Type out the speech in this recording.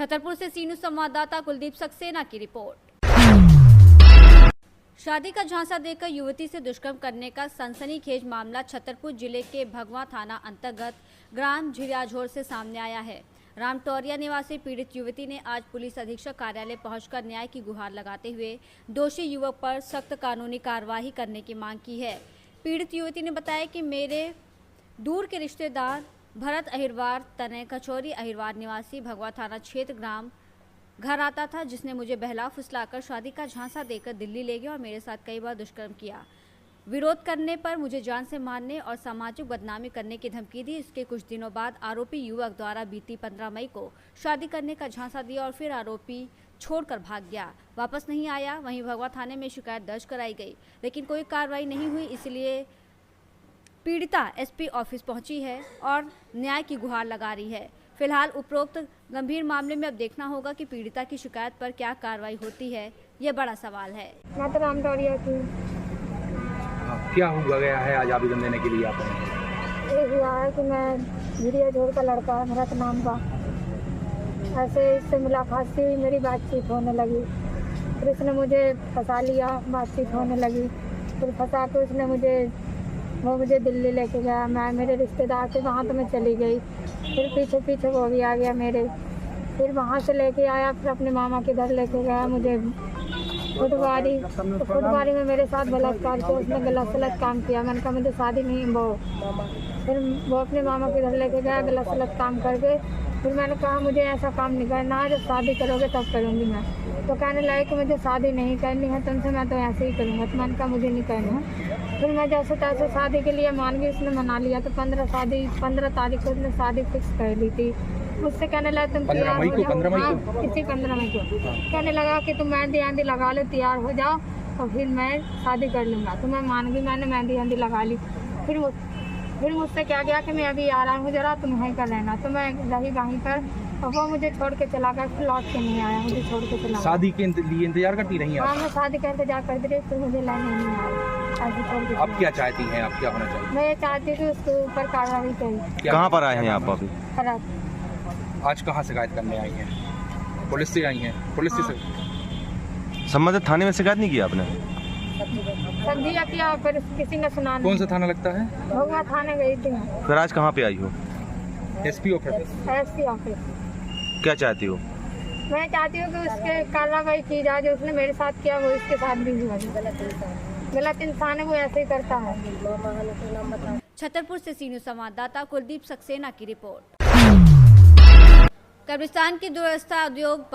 छतरपुर से सीनू संवाददाता कुलदीप सक्सेना की रिपोर्ट। शादी का झांसा देकर युवती से दुष्कर्म करने का सनसनीखेज मामला छतरपुर जिले के भगवा थाना अंतर्गत ग्राम झिरियाझोर से सामने आया है। रामटौरिया निवासी पीड़ित युवती ने आज पुलिस अधीक्षक कार्यालय पहुंचकर न्याय की गुहार लगाते हुए दोषी युवक पर सख्त कानूनी कार्रवाई करने की मांग की है। पीड़ित युवती ने बताया कि मेरे दूर के रिश्तेदार भरत अहिरवार तनय कचौरी अहिरवार निवासी भगवा थाना क्षेत्र ग्राम घर आता था, जिसने मुझे बहला फुसलाकर शादी का झांसा देकर दिल्ली ले गया और मेरे साथ कई बार दुष्कर्म किया। विरोध करने पर मुझे जान से मारने और सामाजिक बदनामी करने की धमकी दी। इसके कुछ दिनों बाद आरोपी युवक द्वारा बीती 15 मई को शादी करने का झांसा दिया और फिर आरोपी छोड़कर भाग गया, वापस नहीं आया। वहीं भगवा थाने में शिकायत दर्ज कराई गई, लेकिन कोई कार्रवाई नहीं हुई। इसलिए पीड़िता एसपी ऑफिस पहुंची है और न्याय की गुहार लगा रही है। फिलहाल उपरोक्त गंभीर मामले में अब देखना होगा कि पीड़िता की शिकायत पर क्या कार्रवाई होती है, ये बड़ा सवाल है। मैं तो रामटौरिया की। क्या हुआ गया है आज आवेदन देने के लिए आपने? ये हुआ है कि मैं झिरियाझोर का लड़का है, भरत नाम का, ऐसे इससे मुलाकात से मेरी बातचीत होने लगी। फिर उसने मुझे फंसा लिया, बातचीत होने लगी। फिर फंसा के उसने मुझे दिल्ली लेके गया। मैं मेरे रिश्तेदार थे वहाँ, तो मैं चली गई। फिर पीछे पीछे वो भी आ गया मेरे। फिर वहाँ से लेके आया, फिर अपने मामा के घर लेके गया मुझे। फुटवारी में मेरे साथ बलात्कार किया, उसने गलत काम किया। मैंने कहा मुझे शादी नहीं वो। फिर वो अपने मामा के घर लेके गया गलत काम करके। फिर मैंने कहा मुझे ऐसा काम नहीं करना है, जब शादी करोगे तब करूँगी मैं। तो कहने लगे कि मुझे शादी नहीं करनी है तुमसे, मैं तो ऐसे ही करूँगा। तो मैंने कहा मुझे नहीं करना है। फिर मैं जैसे तैसे शादी के लिए मान गई, उसने मना लिया। तो 15 तारीख को उसने शादी फिक्स कर ली थी। मुझसे कहने लगा तुम तैयार हो जाओ। 15 मई को कहने लगा कि तुम मेहंदी लगा लो, तैयार हो जाओ और फिर मैं शादी कर लूँगा। तो मैं मान गई, मैंने मेहंदी लगा ली। फिर मुझसे क्या गया कि मैं अभी आ रहा हूँ, जरा तुम वहीं कर लेना। तो मैं रही वहीं पर और वो मुझे छोड़ के चला गया। फिर लौट के नहीं आया, मुझे छोड़ के चला। शादी के लिए इंतजार करती रही हैं? हाँ, मैं शादी का इंतजार करती रही, फिर मुझे लाने नहीं आया। आप क्या चाहती हैं, आप क्या होना चाहिए? मैं ये चाहती थी उसके ऊपर कार्रवाई चाहिए। कहाँ पर आए हैं आप अभी? खराब। आज कहाँ शिकायत करने आई हैं? पुलिस से आई हैं? पुलिस से संबंधित थाने में शिकायत नहीं की आपने? सब्जियाँ किया, फिर किसी ने सुना नहीं। कौन सा थाना लगता है? भगवा थाने गई थी। फिर आज कहाँ पे आई हो? SP office. SP office. क्या चाहती हो? मैं चाहती हूँ कि उसके कार्रवाई की जाए, जो उसने मेरे साथ किया वो इसके साथ भी हुआ। गलत इंसान है, वो ऐसे ही करता है। छतरपुर से सीनियर संवाददाता कुलदीप सक्सेना की रिपोर्ट। कब्रिस्तान की दुरस्ता उद्योग